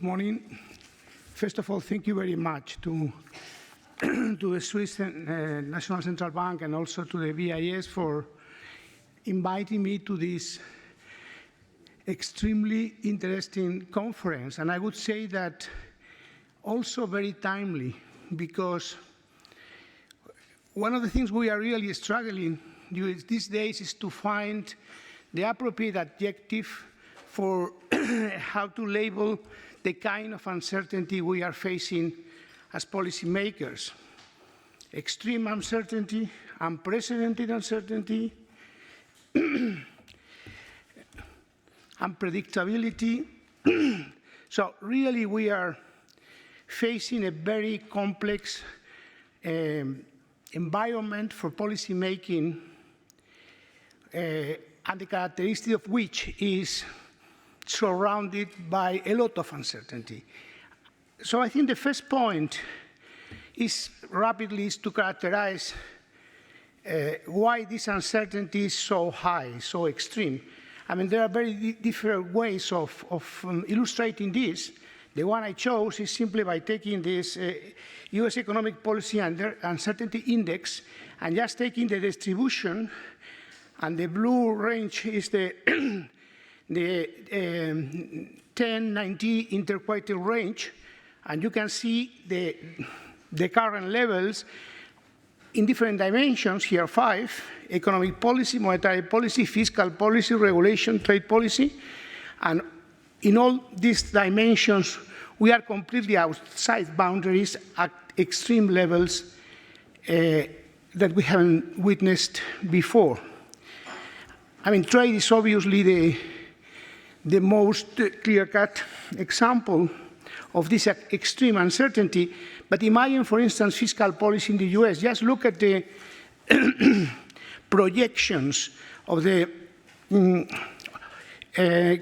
morning. First of all, thank you very much to the Swiss National Central Bank and also to the BIS for inviting me to this extremely interesting conference. And I would say that also very timely, because one of the things we are really struggling these days is to find the appropriate adjective for how to label the kind of uncertainty we are facing as policymakers. Extreme uncertainty, unprecedented uncertainty, unpredictability. So really we are facing a very complex environment for policymaking, and the characteristic of which is surrounded by a lot of uncertainty. So I think the first point is rapidly to characterize why this uncertainty is so high, so extreme. I mean, there are very different ways of illustrating this. The one I chose is simply by taking this US economic policy uncertainty index and just taking the distribution, and the blue range is the 10-90 interquartile range, and you can see the current levels in different dimensions, here 5, economic policy, monetary policy, fiscal policy, regulation, trade policy, and in all these dimensions, we are completely outside boundaries at extreme levels that we haven't witnessed before. I mean, trade is obviously the most clear-cut example of this extreme uncertainty, but imagine, for instance, fiscal policy in the US. Just look at the projections of the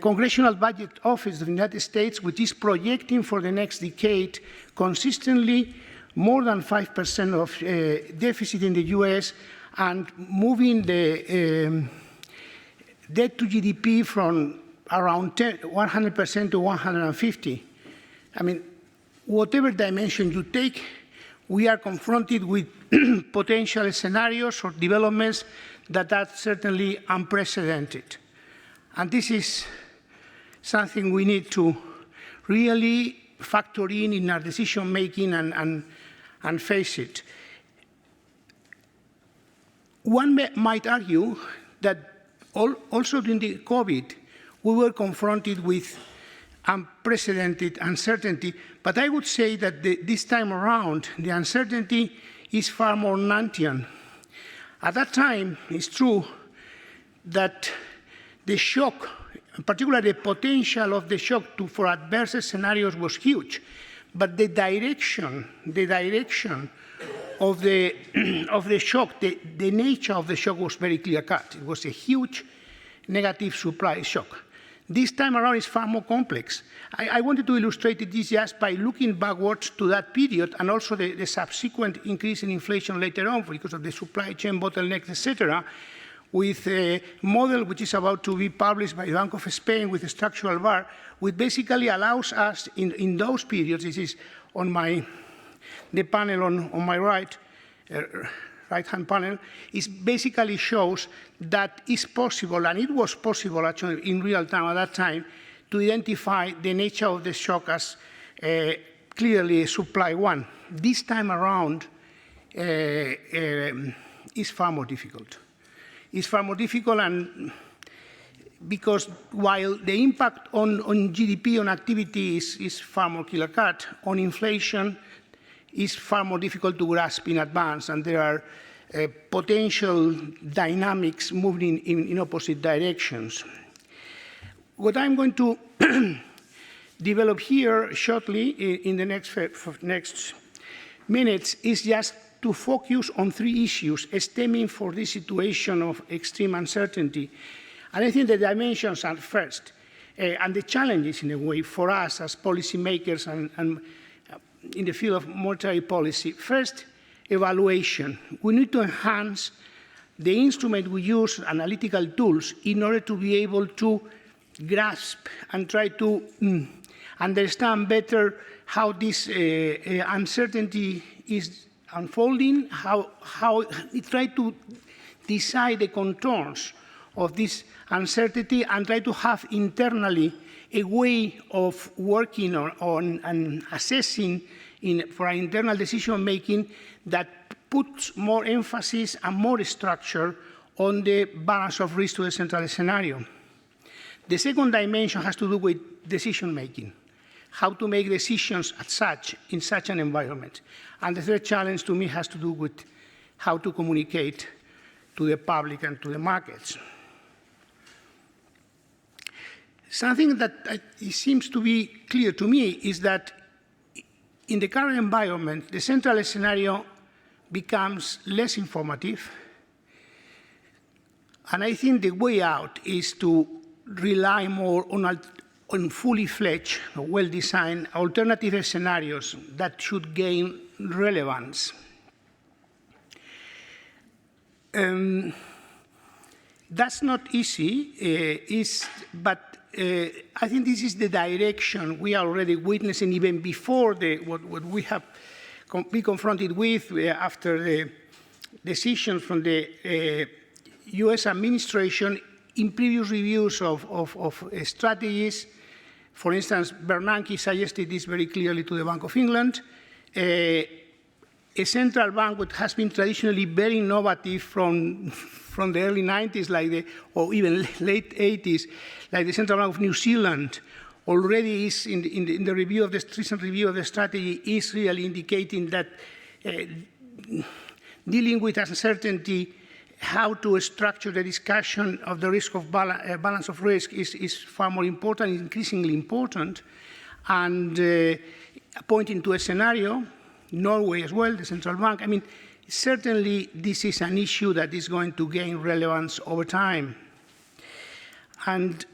Congressional Budget Office of the United States, which is projecting for the next decade consistently more than 5% of deficit in the US and moving the debt to GDP from around 100% to 150. I mean, whatever dimension you take, we are confronted with potential scenarios or developments that are certainly unprecedented. And this is something we need to really factor in our decision making and face it. One might argue that also during the COVID, we were confronted with unprecedented uncertainty, but I would say that this time around, the uncertainty is far more Nantian. At that time, it's true that the shock, in particular the potential of the shock for adverse scenarios was huge, but the direction of the shock, the nature of the shock was very clear-cut. It was a huge negative supply shock. This time around is far more complex. I wanted to illustrate this just by looking backwards to that period and also the subsequent increase in inflation later on because of the supply chain bottlenecks, etc., with a model which is about to be published by the Bank of Spain with a structural bar, which basically allows us in those periods, this is on the panel on my right-hand panel, it basically shows that it's possible, and it was possible actually in real time at that time, to identify the nature of the shock as clearly a supply one. This time around is far more difficult. It's far more difficult, and because while the impact on GDP, on activity is far more clear-cut, on inflation is far more difficult to grasp in advance, and there are potential dynamics moving in opposite directions. What I'm going to develop here shortly in the next minutes is just to focus on 3 issues stemming for this situation of extreme uncertainty. And I think the dimensions are first, and the challenges in a way for us as policymakers and in the field of monetary policy. First, evaluation. We need to enhance the instrument we use, analytical tools, in order to be able to grasp and try to understand better how this uncertainty is unfolding, how we try to decide the contours of this uncertainty and try to have internally a way of working on and assessing for our internal decision-making that puts more emphasis and more structure on the balance of risk to the central scenario. The second dimension has to do with decision-making, how to make decisions in such an environment. And the third challenge to me has to do with how to communicate to the public and to the markets. Something that seems to be clear to me is that in the current environment, the central scenario becomes less informative. And I think the way out is to rely more on fully fledged, well-designed alternative scenarios that should gain relevance. That's not easy, but I think this is the direction we are already witnessing even before what we have been confronted with after the decisions from the US administration in previous reviews of strategies. For instance, Bernanke suggested this very clearly to the Bank of England. A central bank that has been traditionally very innovative from the early 90s, or even late 80s, like the Central Bank of New Zealand, already is in the review of the recent review of the strategy is really indicating that dealing with uncertainty, how to structure the discussion of the risk of balance of risk is far more important, increasingly important, and pointing to a scenario. Norway as well, the central bank. I mean, certainly this is an issue that is going to gain relevance over time. And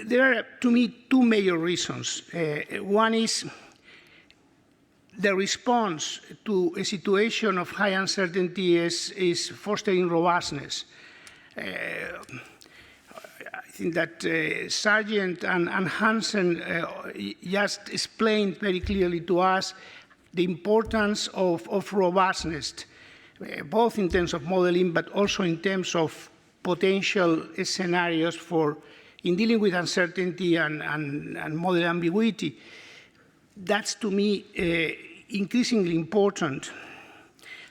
there are, to me, two major reasons. One is the response to a situation of high uncertainty is fostering robustness. I think that Sargent and Hansen just explained very clearly to us the importance of robustness, both in terms of modeling, but also in terms of potential scenarios in dealing with uncertainty and model ambiguity. That's, to me, increasingly important,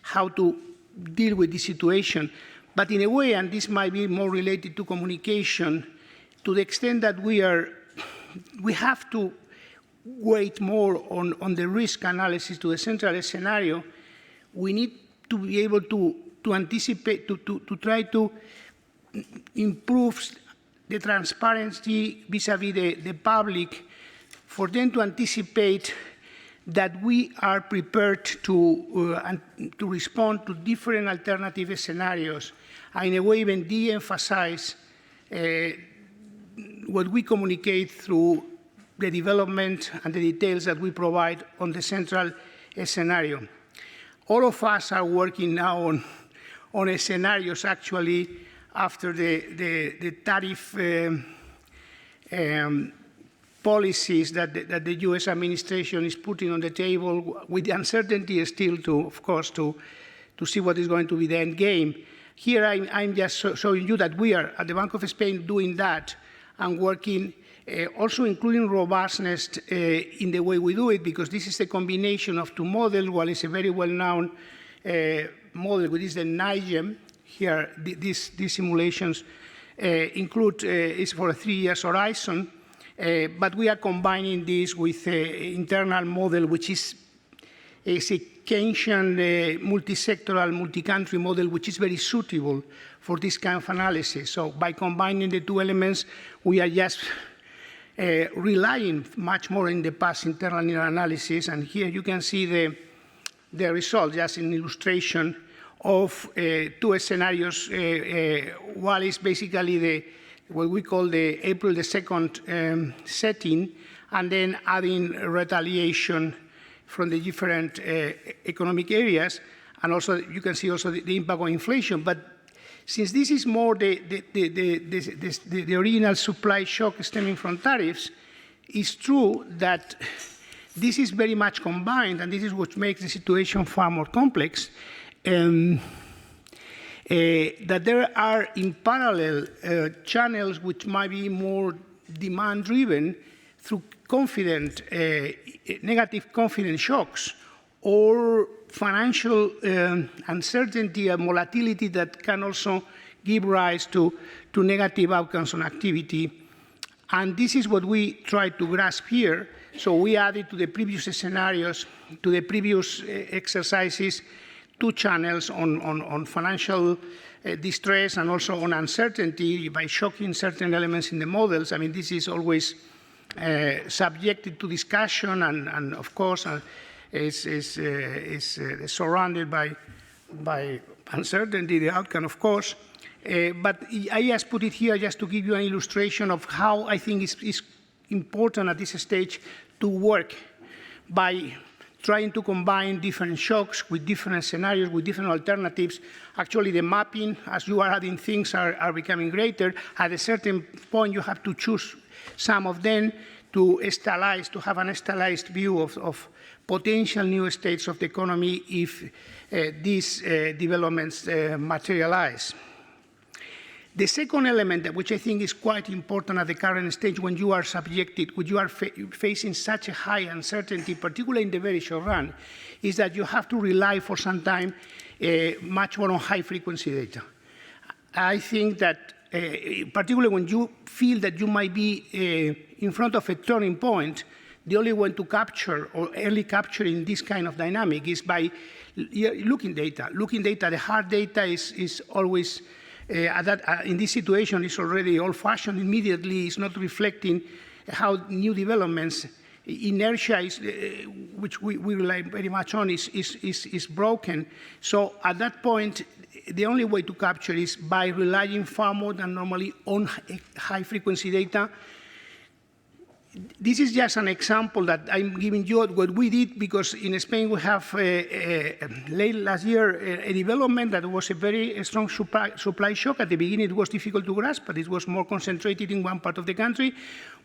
how to deal with this situation. But in a way, and this might be more related to communication, to the extent that we have to wait more on the risk analysis to the central scenario, we need to be able to anticipate, to try to improve the transparency vis-a-vis the public, for them to anticipate that we are prepared to respond to different alternative scenarios, and in a way even de-emphasize what we communicate through the development and the details that we provide on the central scenario. All of us are working now on scenarios actually after the tariff policies that the US administration is putting on the table, with the uncertainty still of course, to see what is going to be the end game. Here I'm just showing you that we are at the Bank of Spain doing that and working, also including robustness in the way we do it, because this is a combination of two models. One is a very well-known model, which is the NIGEM. Here, these simulations include, is for a 3-year horizon, but we are combining this with an internal model, which is a Keynesian multi-sectoral, multi-country model, which is very suitable for this kind of analysis. So by combining the two elements, we are just relying much more in the past internal analysis. And here you can see the result, just in illustration of two scenarios. One is basically what we call the April the 2nd setting, and then adding retaliation from the different economic areas. And also, you can see also the impact on inflation. But Since this is more the original supply shock stemming from tariffs, it's true that this is very much combined, and this is what makes the situation far more complex, that there are in parallel channels which might be more demand-driven through negative confidence shocks, or financial uncertainty and volatility that can also give rise to negative outcomes on activity. And this is what we try to grasp here. So we added to the previous scenarios, to the previous exercises, 2 channels on financial distress and also on uncertainty by shocking certain elements in the models. I mean, this is always subjected to discussion and of course, is surrounded by uncertainty, the outcome, of course. But I just put it here just to give you an illustration of how I think it's important at this stage to work by trying to combine different shocks with different scenarios, with different alternatives. Actually, the mapping, as you are adding things, are becoming greater. At a certain point, you have to choose some of them to stylize, to have an stylized view of potential new states of the economy if these developments materialize. The second element, which I think is quite important at the current stage when you are subjected, when you are facing such a high uncertainty, particularly in the very short run, is that you have to rely for some time much more on high-frequency data. I think that particularly when you feel that you might be in front of a turning point, the only way to capture or early capture in this kind of dynamic is by looking data. Looking data, the hard data is always, in this situation, is already old-fashioned immediately. It's not reflecting how new developments, inertia, which we rely very much on, is broken. So at that point, the only way to capture is by relying far more than normally on high-frequency data. This is just an example that I'm giving you what we did, because in Spain we have late last year a development that was a very strong supply shock. At the beginning it was difficult to grasp, but it was more concentrated in one part of the country,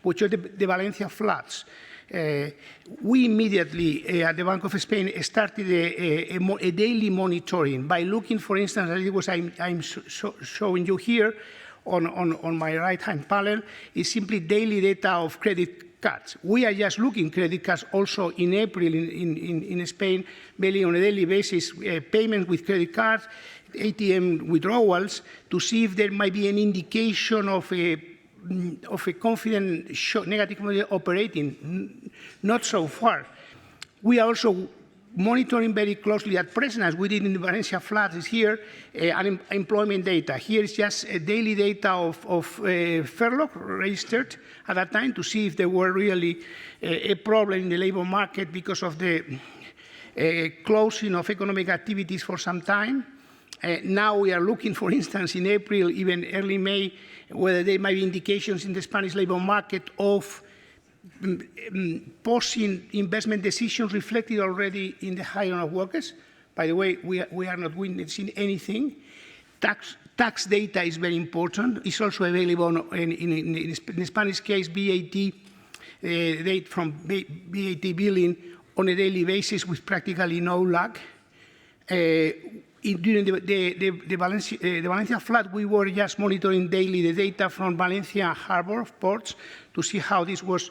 which are the Valencia floods. We immediately, at the Bank of Spain, started a daily monitoring by looking, for instance, as it was I'm showing you here, on my right-hand panel, is simply daily data of credit cards. We are just looking credit cards also in April in Spain, mainly on a daily basis, payments with credit cards, ATM withdrawals, to see if there might be an indication of a confident negative operating. Not so far. We are also monitoring very closely at present, as we did in the Valencia floods, is here, unemployment data. Here is just daily data of furlough registered at that time to see if there were really a problem in the labor market because of the closing of economic activities for some time. Now we are looking, for instance, in April, even early May, whether there might be indications in the Spanish labor market of pausing investment decisions reflected already in the hiring of workers. By the way, we are not witnessing anything. Tax data is very important. It's also available in the Spanish case, VAT, data from VAT billing on a daily basis with practically no lag. During the Valencia flood, we were just monitoring daily the data from Valencia harbor ports to see how this was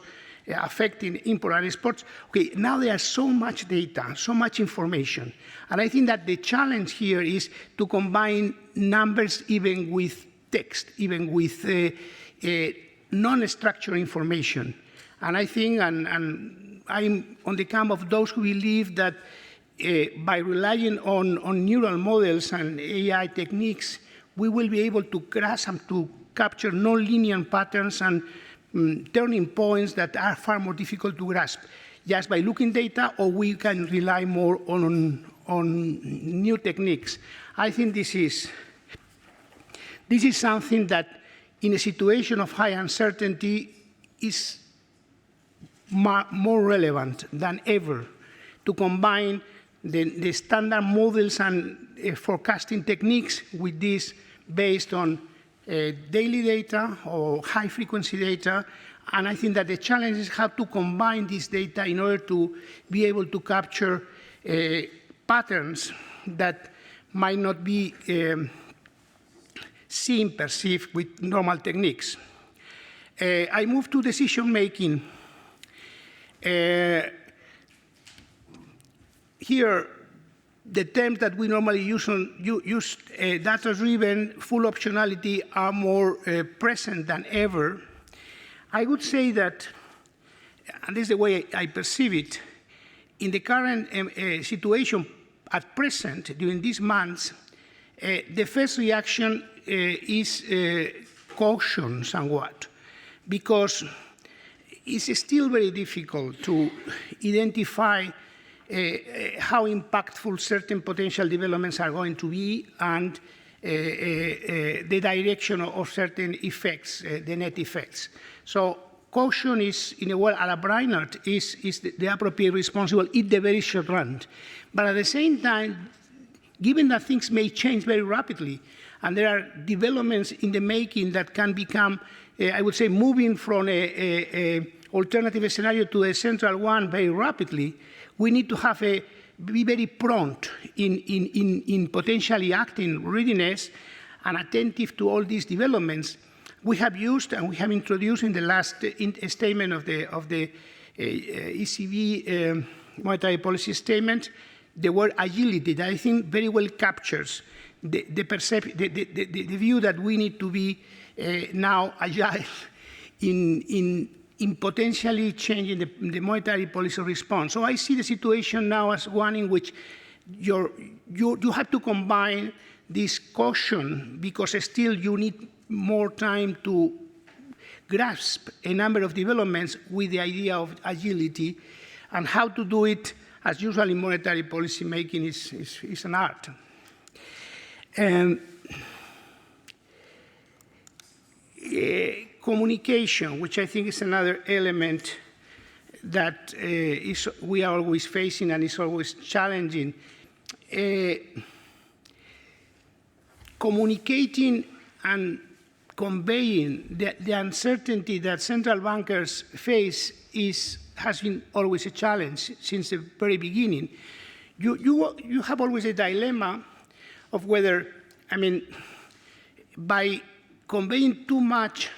affecting import and exports. Okay, now there's so much data, so much information. And I think that the challenge here is to combine numbers even with text, even with non-structured information. And I think, and I'm on the camp of those who believe that by relying on neural models and AI techniques, we will be able to grasp and to capture non-linear patterns and turning points that are far more difficult to grasp just by looking data, or we can rely more on new techniques. I think this is something that in a situation of high uncertainty is more relevant than ever, to combine the standard models and forecasting techniques with these based on daily data or high-frequency data, and I think that the challenge is how to combine this data in order to be able to capture patterns that might not be seen, perceived with normal techniques. I move to decision-making. Here, the terms that we normally use data-driven, full optionality, are more present than ever. I would say that, and this is the way I perceive it, in the current situation at present, during these months, the first reaction is caution somewhat, because it's still very difficult to identify how impactful certain potential developments are going to be and the direction of certain effects, the net effects. So caution is, in a way, a la Brainerd, is the appropriate responsible in the very short run. But at the same time, given that things may change very rapidly, and there are developments in the making that can become, I would say, moving from an alternative scenario to a central one very rapidly, we need to be very prompt in potentially acting readiness and attentive to all these developments. We have used and we have introduced in the last statement of the ECB monetary policy statement the word agility that I think very well captures the view that we need to be now agile in potentially changing the monetary policy response. So I see the situation now as one in which you have to combine this caution because still you need more time to grasp a number of developments with the idea of agility, and how to do it, as usual in monetary policy making, is an art. Communication, which I think is another element that we are always facing and is always challenging. Communicating and conveying the uncertainty that central bankers face has been always a challenge since the very beginning. You have always a dilemma of whether, by conveying too much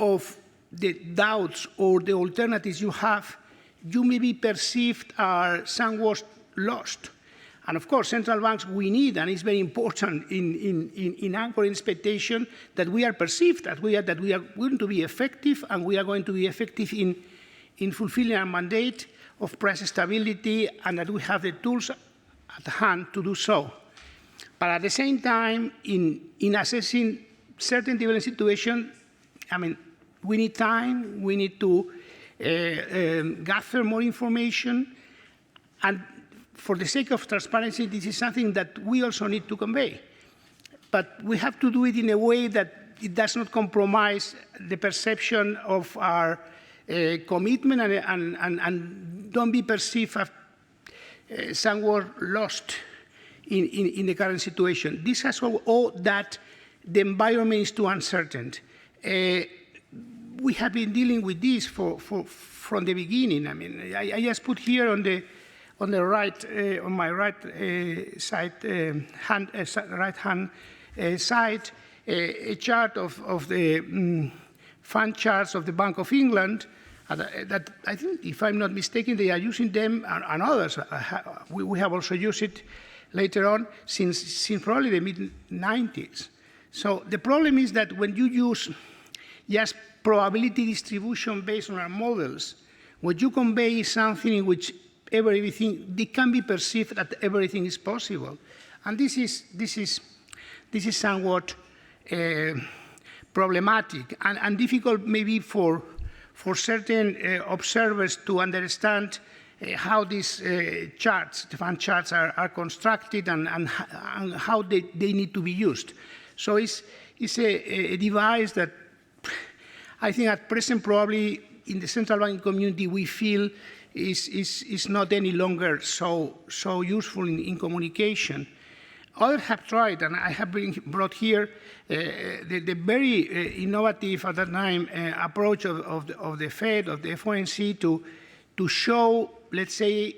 of the doubts or the alternatives you have, you may be perceived are somewhat lost. And of course, central banks we need, and it's very important in anchoring expectation that we are perceived that we are going to be effective, and we are going to be effective in fulfilling our mandate of price stability, and that we have the tools at hand to do so. But at the same time, in assessing certain development situations, we need time, we need to gather more information, and for the sake of transparency, this is something that we also need to convey. But we have to do it in a way that it does not compromise the perception of our commitment and don't be perceived as somewhat lost in the current situation. This has all that the environment is too uncertain. We have been dealing with this from the beginning. I just put here on the right, on my right side, right hand side, a chart of the fund charts of the Bank of England. That I think, if I'm not mistaken, they are using them and others. We have also used it later on since probably the mid-90s. So the problem is that when you use just probability distribution based on our models, what you convey is something in which they can be perceived that everything is possible, and this is somewhat problematic and difficult maybe for certain observers to understand how these charts, the fund charts, are constructed and how they need to be used. So it's a device that I think at present probably in the central banking community we feel is not any longer so useful in communication. Others have tried, and I have brought here the very innovative at that time approach of the Fed, of the FOMC, to show, let's say,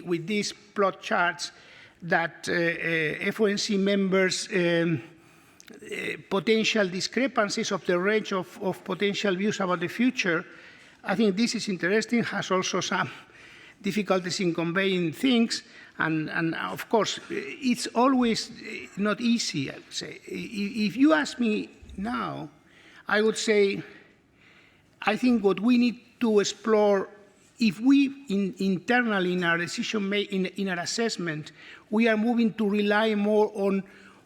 with these plot charts, that FOMC members' potential discrepancies of the range of potential views about the future. I think this is interesting, has also some difficulties in conveying things, and of course, it's always not easy, I would say. If you ask me now, I would say, I think what we need to explore, if we internally in our decision-making, in our assessment, we are moving to rely more on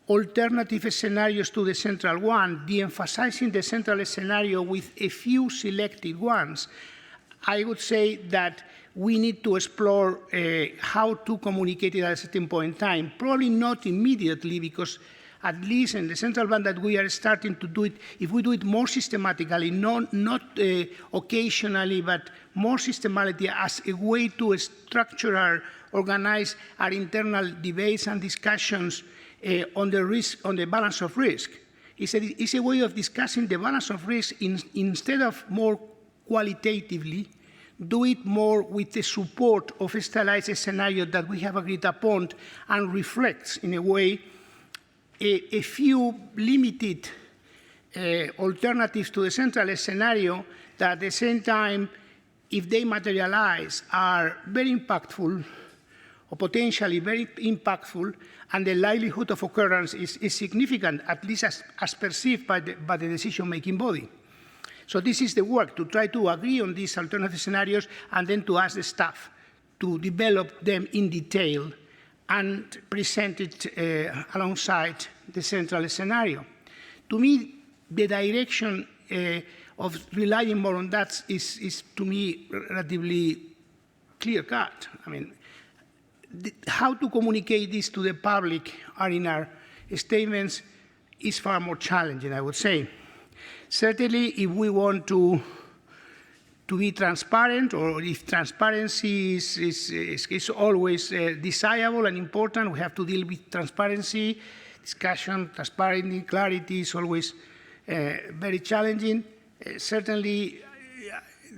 alternative scenarios to the central one, de-emphasizing the central scenario with a few selected ones, I would say that we need to explore how to communicate it at a certain point in time. Probably not immediately, because at least in the central bank that we are starting to do it, if we do it more systematically, not occasionally, but more systematically as a way to structure organize our internal debates and discussions on the risk, on the balance of risk. It's a way of discussing the balance of risk instead of more qualitatively, do it more with the support of a stylized scenario that we have agreed upon and reflects, in a way, a few limited alternatives to the central scenario that at the same time, if they materialize, are very impactful or potentially very impactful, and the likelihood of occurrence is significant, at least as perceived by the decision-making body. So this is the work, to try to agree on these alternative scenarios and then to ask the staff to develop them in detail and present it alongside the central scenario. To me, the direction of relying more on that is to me, relatively clear-cut. I mean, how to communicate this to the public are in our statements is far more challenging, I would say. Certainly, if we want to be transparent, or if transparency is always desirable and important, we have to deal with transparency, discussion, transparency, clarity is always very challenging. Certainly,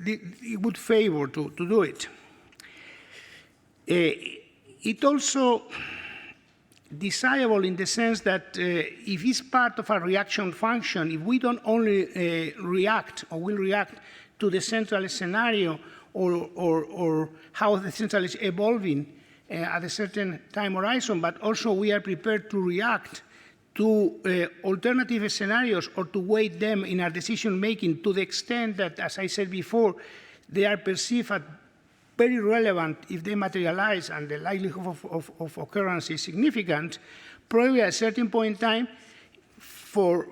it would favor to do it. It also desirable in the sense that if it's part of a reaction function, if we don't only react or will react to the central scenario or how the central is evolving at a certain time horizon, but also we are prepared to react to alternative scenarios or to weight them in our decision-making to the extent that, as I said before, they are perceived as very relevant if they materialize and the likelihood of occurrence is significant, probably at a certain point in time, for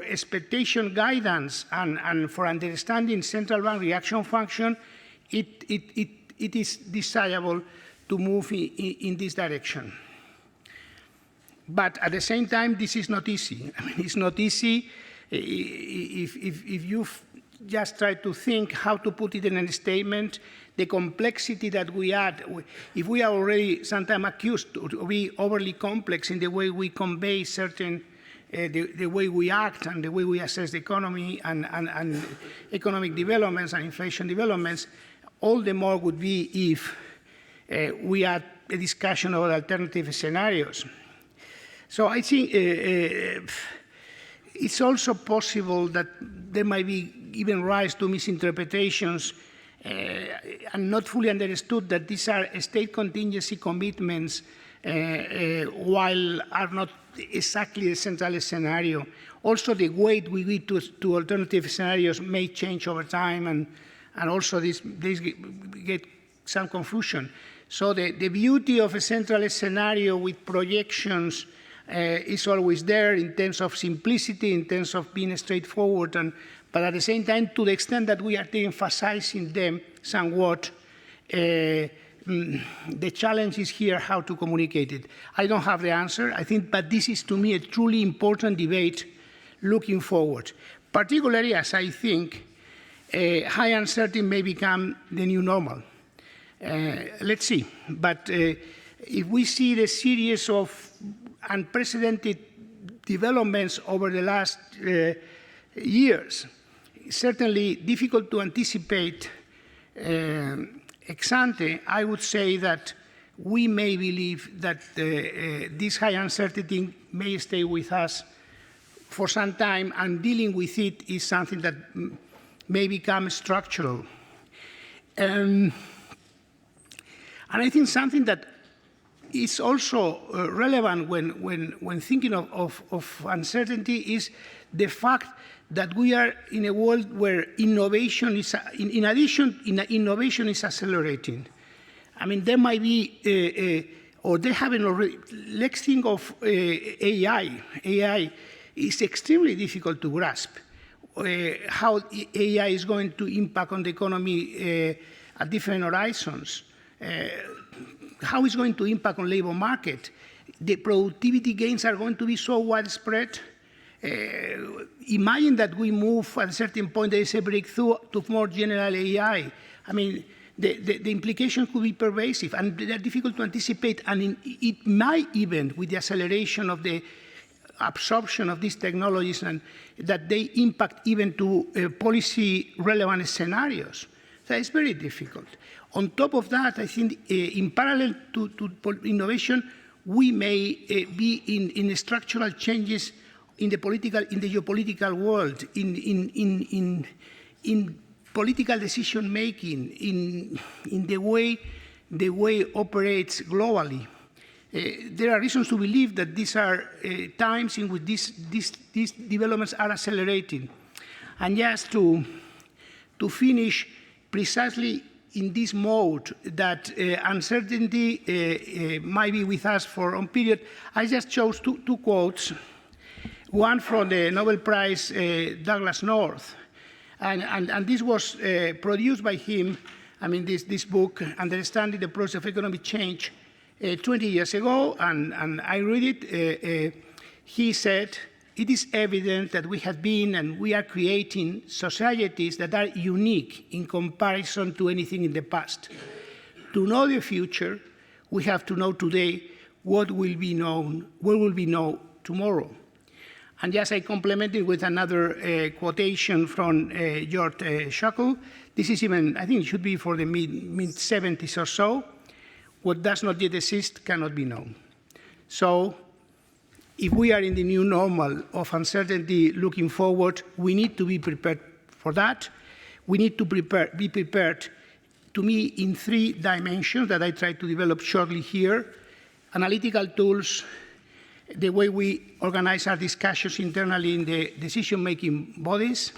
expectation guidance and for understanding central bank reaction function, it is desirable to move in this direction. But at the same time, this is not easy. I mean, it's not easy if you just try to think how to put it in a statement, the complexity that we add. If we are already sometimes accused to be overly complex in the way we convey certain, the way we act and the way we assess the economy and economic developments and inflation developments, all the more would be if we had a discussion of alternative scenarios. So I think it's also possible that there might be even rise to misinterpretations and not fully understood that these are state contingency commitments while are not exactly the central scenario. Also, the weight we give to alternative scenarios may change over time, and also this get some confusion. So the beauty of a central scenario with projections is always there in terms of simplicity, in terms of being straightforward, but at the same time, to the extent that we are emphasizing them somewhat, the challenge is here how to communicate it. I don't have the answer, I think, but this is to me a truly important debate looking forward, particularly as I think high uncertainty may become the new normal. Let's see, but if we see the series of unprecedented developments over the last years, it's certainly difficult to anticipate ex ante. I would say that we may believe that this high uncertainty may stay with us for some time, and dealing with it is something that may become structural. And I think something that is also relevant when thinking of uncertainty is the fact that we are in a world where innovation is, innovation is accelerating. I mean, there might be, or they haven't already, let's think of AI. AI is extremely difficult to grasp. How AI is going to impact on the economy at different horizons. How it's going to impact on labor market. The productivity gains are going to be so widespread. Imagine that we move at a certain point, there is a breakthrough to more general AI. I mean, the implications could be pervasive, and they're difficult to anticipate, and it might even, with the acceleration of the absorption of these technologies, and that they impact even to policy-relevant scenarios. So it's very difficult. On top of that, I think in parallel to innovation, we may be in structural changes in the geopolitical world, in political decision making, in the way operates globally. There are reasons to believe that these are times in which these developments are accelerating. And just to finish, precisely in this mode that uncertainty might be with us for a period, I just chose two quotes. One from the Nobel Prize, Douglas North, and this was produced by him, I mean, this book, Understanding the Process of Economic Change, 20 years ago, and I read it. He said, "It is evident that we have been and we are creating societies that are unique in comparison to anything in the past. To know the future, we have to know today what will be known tomorrow." And yes, I complemented with another quotation from George Shuckle. This is even, I think it should be for the mid-70s or so. What does not yet exist cannot be known. So if we are in the new normal of uncertainty looking forward, we need to be prepared for that. We need to be prepared, to me, in 3 dimensions that I try to develop shortly here: analytical tools, the way we organize our discussions internally in the decision-making bodies.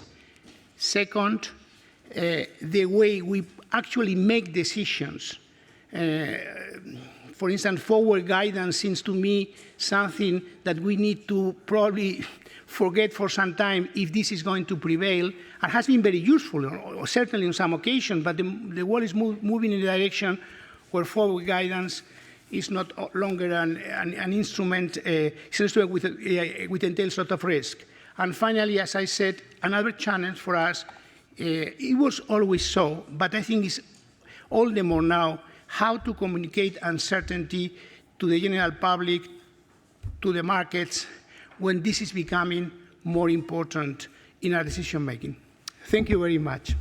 Second, the way we actually make decisions. For instance, forward guidance seems to me something that we need to probably forget for some time if this is going to prevail, and has been very useful, or certainly on some occasions, but the world is moving in a direction where forward guidance is not longer an instrument, it's an instrument with entails a lot of risk. And finally, as I said, another challenge for us, it was always so, but I think it's all the more now, how to communicate uncertainty to the general public, to the markets, when this is becoming more important in our decision making. Thank you very much.